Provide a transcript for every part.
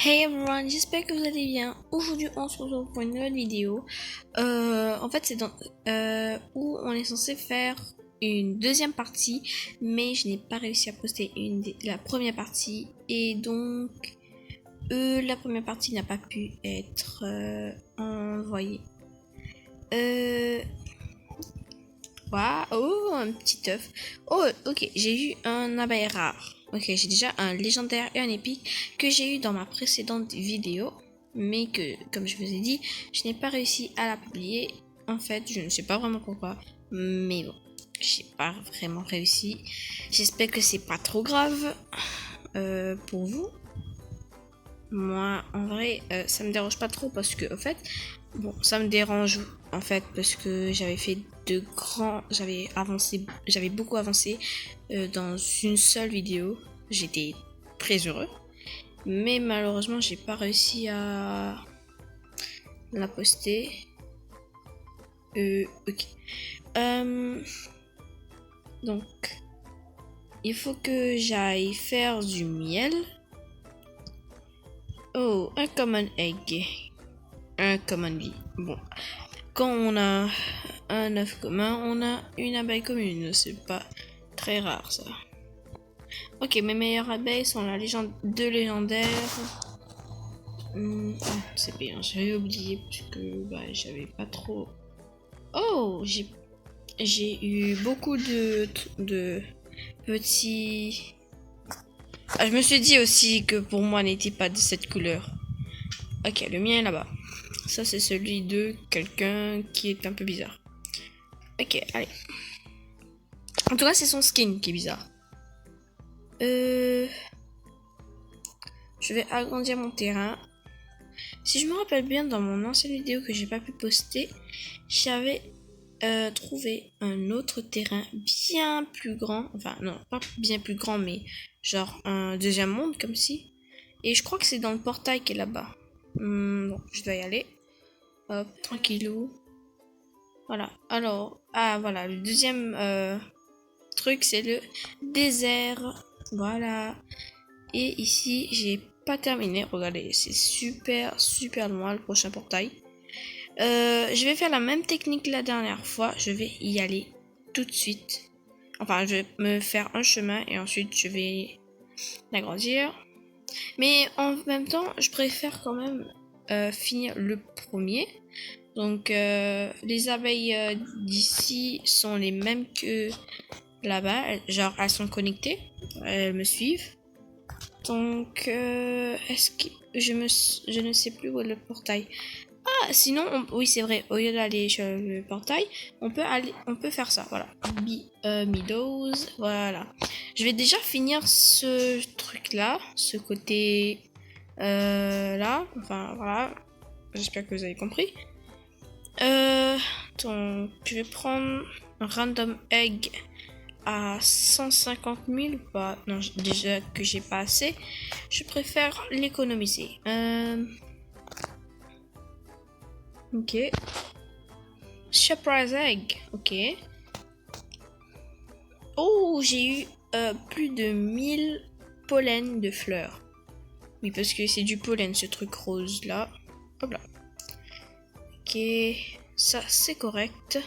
Hey everyone, j'espère que vous allez bien. Aujourd'hui, on se retrouve pour une nouvelle vidéo. En fait, c'est dans où on est censé faire une deuxième partie, mais je n'ai pas réussi à poster la première partie et donc la première partie n'a pas pu être envoyée. Waouh, oh, un petit œuf. Oh, ok, j'ai eu un abeille rare. Ok, j'ai déjà un légendaire et un épique que j'ai eu dans ma précédente vidéo. Mais que, comme je vous ai dit, je n'ai pas réussi à la publier. En fait, je ne sais pas vraiment pourquoi. Mais bon, j'ai pas vraiment réussi. J'espère que c'est pas trop grave pour vous. Moi, en vrai, ça me dérange pas trop parce que, en fait, bon, ça me dérange en fait parce que j'avais beaucoup avancé dans une seule vidéo. J'étais très heureux, mais malheureusement, j'ai pas réussi à la poster. Ok. Donc, il faut que j'aille faire du miel. Oh, un common egg. Un common bee. Bon, quand on a un œuf commun, on a une abeille commune. C'est pas très rare ça. Ok, mes meilleures abeilles sont la légende de légendaires. C'est bien, j'avais oublié parce que j'avais pas trop. Oh, j'ai eu beaucoup de petits. Ah, je me suis dit aussi que pour moi n'était pas de cette couleur. Ok, le mien est là-bas. Ça c'est celui de quelqu'un qui est un peu bizarre. Ok, allez. En tout cas, c'est son skin qui est bizarre. Je vais agrandir mon terrain. Si je me rappelle bien, dans mon ancienne vidéo que j'ai pas pu poster, j'avais trouvé un autre terrain bien plus grand. Enfin, non, pas bien plus grand, mais genre un deuxième monde comme si. Et je crois que c'est dans le portail qui est là-bas. Bon, je dois y aller. Hop, tranquillou. Voilà. Alors, voilà, le deuxième truc, c'est le désert. Voilà. Et ici, j'ai pas terminé. Regardez, c'est super loin le prochain portail. Je vais faire la même technique que la dernière fois. Je vais y aller tout de suite. Enfin, je vais me faire un chemin et ensuite je vais l'agrandir. Mais en même temps, je préfère quand même finir le premier. Donc, les abeilles d'ici sont les mêmes que là-bas. Genre, elles sont connectées. Elles me suivent. Donc, est-ce que je ne sais plus où est le portail. Ah, sinon, oui, c'est vrai. Au lieu d'aller sur le portail, on peut faire ça. Voilà. Meadows. Voilà. Je vais déjà finir ce truc-là, ce côté là. Enfin, voilà. J'espère que vous avez compris. Donc, je vais prendre un random egg à 150 000 ou pas. Non, déjà que j'ai pas assez. Je préfère l'économiser. Ok. Surprise egg. Ok. Oh, j'ai eu plus de 1000 pollen de fleurs. Oui, parce que c'est du pollen, ce truc rose là. Hop là. Ok. Ça, c'est correct.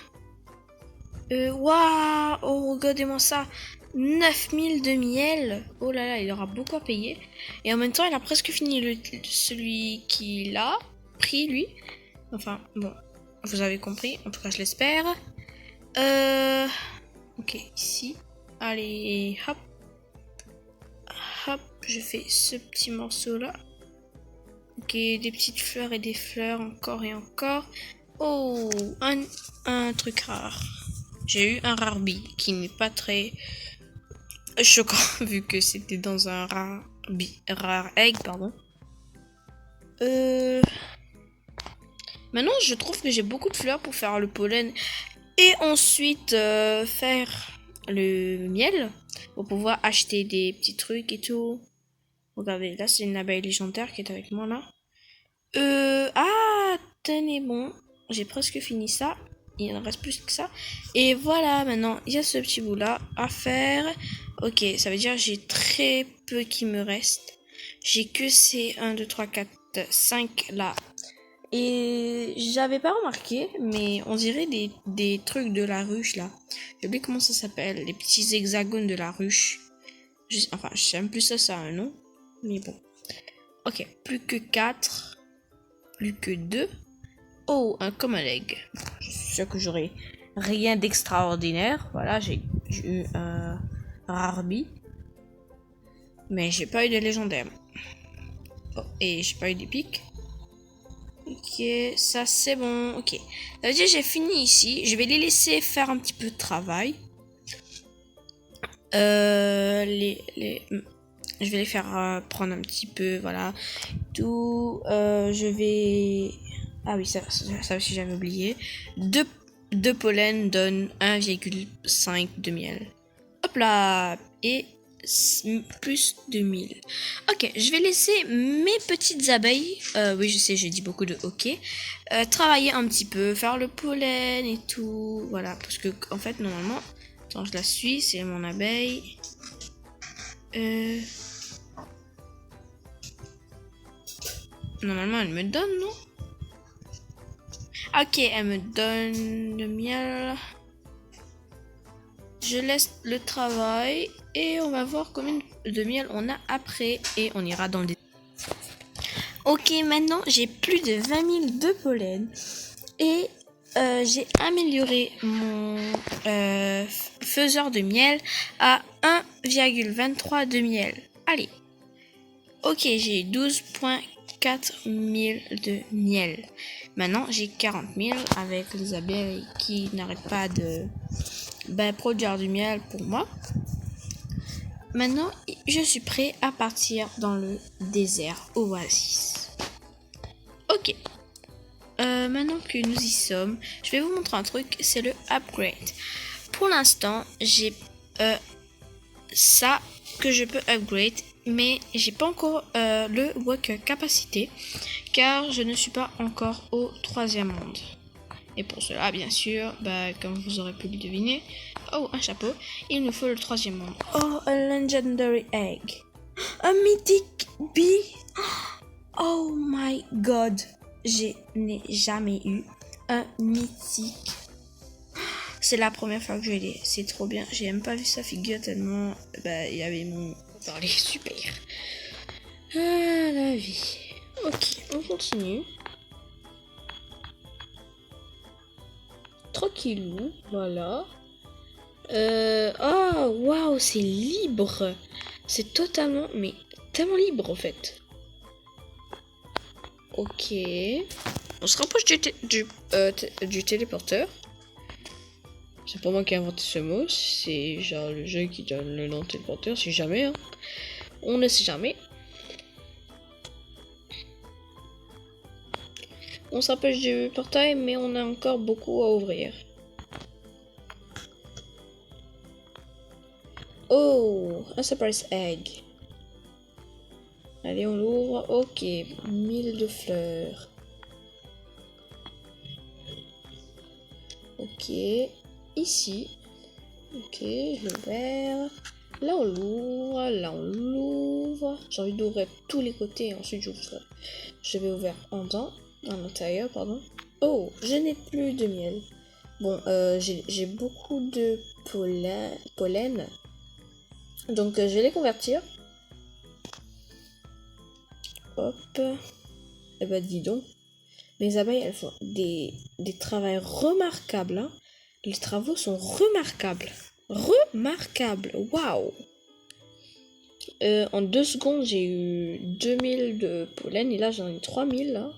Waouh. Oh, regardez-moi ça. 9000 de miel. Oh là là, il aura beaucoup à payer. Et en même temps, il a presque fini celui qu'il a pris, lui. Enfin, bon. Vous avez compris. En tout cas, je l'espère. Ok, ici. Allez, hop. Hop, je fais ce petit morceau là. Ok, des petites fleurs et des fleurs encore et encore. Oh, un truc rare. J'ai eu un rare bee qui n'est pas très choquant vu que c'était dans un rare egg, pardon. Maintenant, je trouve que j'ai beaucoup de fleurs pour faire le pollen et ensuite faire le miel pour pouvoir acheter des petits trucs et tout. Regardez, là c'est une abeille légendaire qui est avec moi là. Tenez bon, j'ai presque fini ça. Il en reste plus que ça. Et voilà, maintenant il y a ce petit bout là à faire. Ok, ça veut dire que j'ai très peu qui me reste. J'ai que ces 1, 2, 3, 4, 5 là. Et j'avais pas remarqué, mais on dirait des trucs de la ruche là. J'ai oublié comment ça s'appelle, les petits hexagones de la ruche. Enfin, je sais même plus ça a un nom. Mais bon. Ok, plus que 4. Plus que 2. Oh, un common egg. Je suis sûr que j'aurai rien d'extraordinaire. Voilà, j'ai eu un Rarby. Mais j'ai pas eu de légendaire. Oh, et j'ai pas eu d'épique. Ok, ça c'est bon. Ok. Ça veut dire j'ai fini ici. Je vais les laisser faire un petit peu de travail. Je vais les faire prendre un petit peu, voilà. Tout. Je vais. Ah oui, ça aussi j'avais oublié. Deux pollen donnent 1,5 de miel. Hop là. Et plus de 1000. Ok, je vais laisser mes petites abeilles, oui je sais j'ai dit beaucoup de ok, travailler un petit peu, faire le pollen et tout, voilà, parce que en fait normalement, attends je la suis, c'est mon abeille, normalement elle me donne, non? Ok, elle me donne le miel. Je laisse le travail et on va voir combien de miel on a après et on ira dans le détail. Ok, maintenant j'ai plus de 20 000 de pollen et j'ai amélioré mon faiseur de miel à 1,23 de miel. Allez. Ok, j'ai 12,4 000 de miel. Maintenant j'ai 40 000 avec les abeilles qui n'arrêtent pas de produire du miel pour moi. Maintenant, je suis prêt à partir dans le désert oasis. Ok. Maintenant que nous y sommes, je vais vous montrer un truc, c'est le upgrade. Pour l'instant, j'ai ça que je peux upgrade, mais j'ai pas encore le worker capacité, car je ne suis pas encore au 3e monde. Et pour cela, bien sûr, comme vous aurez pu le deviner, oh, un chapeau, il nous faut le 3e monde. Oh, un legendary egg. Un mythique bee. Oh my god. Je n'ai jamais eu un mythique. C'est la première fois que je l'ai. C'est trop bien. J'ai même pas vu sa figure tellement il y avait mon... Enfin, elle est super. Ah, la vie. Ok, on continue. Tranquillou, voilà. Oh, waouh, c'est libre. C'est totalement, mais tellement libre en fait. Ok. On se rapproche du téléporteur. C'est pas moi qui ai inventé ce mot. C'est genre le jeu qui donne le nom de téléporteur. Si jamais. Hein. On ne sait jamais. On s'approche du portail, mais on a encore beaucoup à ouvrir. Oh, un surprise egg. Allez, on l'ouvre. Ok, 1000 de fleurs. Ok, ici. Ok, je l'ai ouvert. Là, on l'ouvre. Là, on l'ouvre. J'ai envie d'ouvrir tous les côtés et ensuite j'ouvre. Je vais ouvrir en l'intérieur, pardon. Oh, je n'ai plus de miel. Bon, j'ai beaucoup de pollen. Donc, je vais les convertir. Hop. Eh ben, dis donc. Mes abeilles, elles font des travaux remarquables. Hein. Les travaux sont remarquables. Remarquables. Waouh. En 2 secondes, j'ai eu 2000 de pollen. Et là, j'en ai 3000. Là.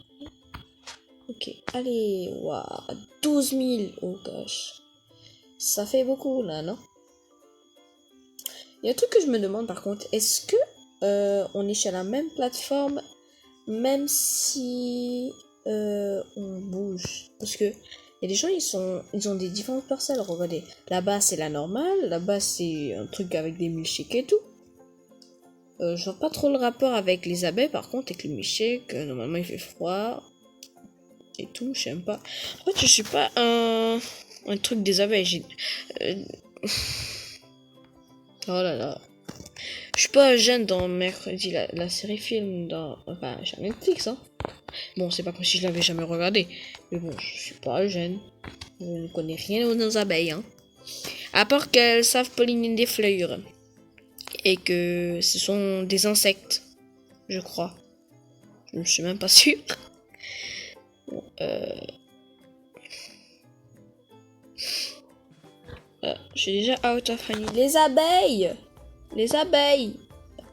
Ok. Allez. Waouh. 12 000. Oh gosh. Ça fait beaucoup, là, non? Il y a un truc que je me demande, par contre. Est-ce que on est sur la même plateforme, même si... on bouge, parce que il y a des gens, ils ont des différentes parcelles. Regardez, là-bas c'est la normale, là-bas c'est un truc avec des milkshakes et tout. Je vois pas trop le rapport avec les abeilles, par contre avec les milkshakes, normalement il fait froid et tout, je sais même pas. En fait je suis pas un truc des abeilles. Oh là là. Je suis pas jeune dans Mercredi, la série film enfin, sur Netflix, hein. Bon, c'est pas comme si je l'avais jamais regardé. Mais bon, je suis pas jeune. Je ne connais rien aux abeilles, hein. À part qu'elles savent polliner des fleurs. Et que ce sont des insectes, je crois. Je ne suis même pas sûre. Bon, je suis déjà out of honey. Les abeilles! Les abeilles!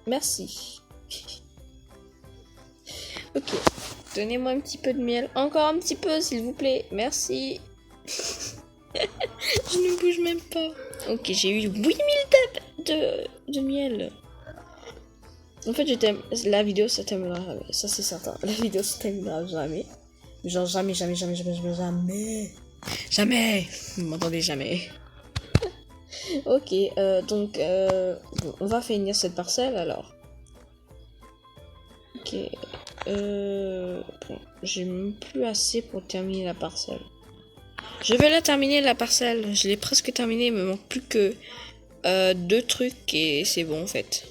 Merci. Ok. Donnez-moi un petit peu de miel. Encore un petit peu, s'il vous plaît. Merci. Je ne bouge même pas. Ok, j'ai eu 8000 de miel. En fait, la vidéo se terminera jamais. Ça, c'est certain. La vidéo se terminera jamais. Genre, jamais. Jamais. Vous m'entendez jamais. Ok, donc, bon, on va finir cette parcelle alors. Ok. Bon, j'ai même plus assez pour terminer la parcelle. Je vais la terminer la parcelle. Je l'ai presque terminée. Il me manque plus que 2 trucs et c'est bon en fait.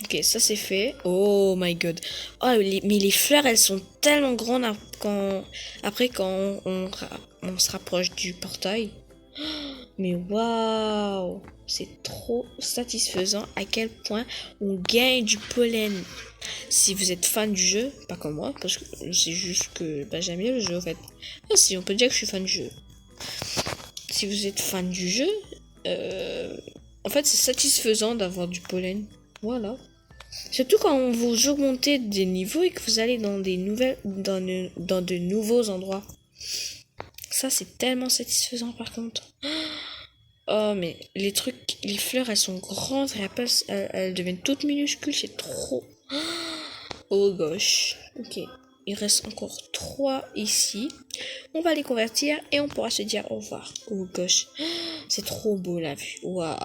Ok, ça c'est fait. Oh my god. Oh, mais les fleurs, elles sont tellement grandes après quand on se rapproche du portail. Mais waouh, c'est trop satisfaisant à quel point on gagne du pollen. Si vous êtes fan du jeu, pas comme moi, parce que c'est juste que j'aime bien le jeu en fait. Ah, si, on peut dire que je suis fan du jeu. Si vous êtes fan du jeu, en fait c'est satisfaisant d'avoir du pollen. Voilà. Surtout quand vous augmentez des niveaux et que vous allez dans de nouveaux endroits. Ça c'est tellement satisfaisant par contre. Oh mais les fleurs elles sont grandes, elles deviennent toutes minuscules, c'est trop. Oh gosh. Ok. Il reste encore 3 ici. On va les convertir et on pourra se dire au revoir. Oh gosh. C'est trop beau la vue. Waouh.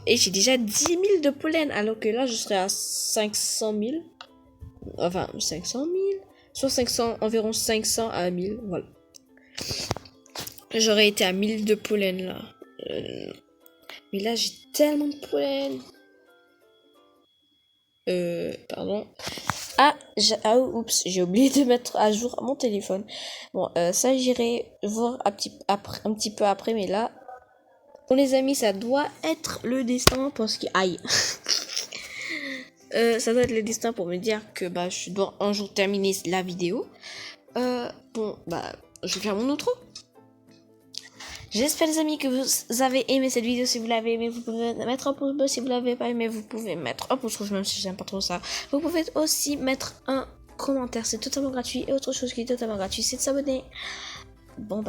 Et j'ai déjà 10 000 de pollen alors que là je serai à 500 000. Enfin 500 000. Soit 500, environ 500 à 1000. Voilà. J'aurais été à 1000 de pollen là. Mais là j'ai tellement de pollen. Pardon. Oups, j'ai oublié de mettre à jour mon téléphone. Bon, ça j'irai voir un petit peu après, mais là, bon les amis, ça doit être le destin parce que aïe, ça doit être le destin pour me dire que je dois un jour terminer la vidéo. Bon, je vais faire mon outro. J'espère les amis que vous avez aimé cette vidéo. Si vous l'avez aimé, vous pouvez mettre un pouce bleu. Si vous l'avez pas aimé, vous pouvez mettre un pouce rouge, même si j'aime pas trop ça. Vous pouvez aussi mettre un commentaire, c'est totalement gratuit. Et autre chose qui est totalement gratuit, c'est de s'abonner. Bon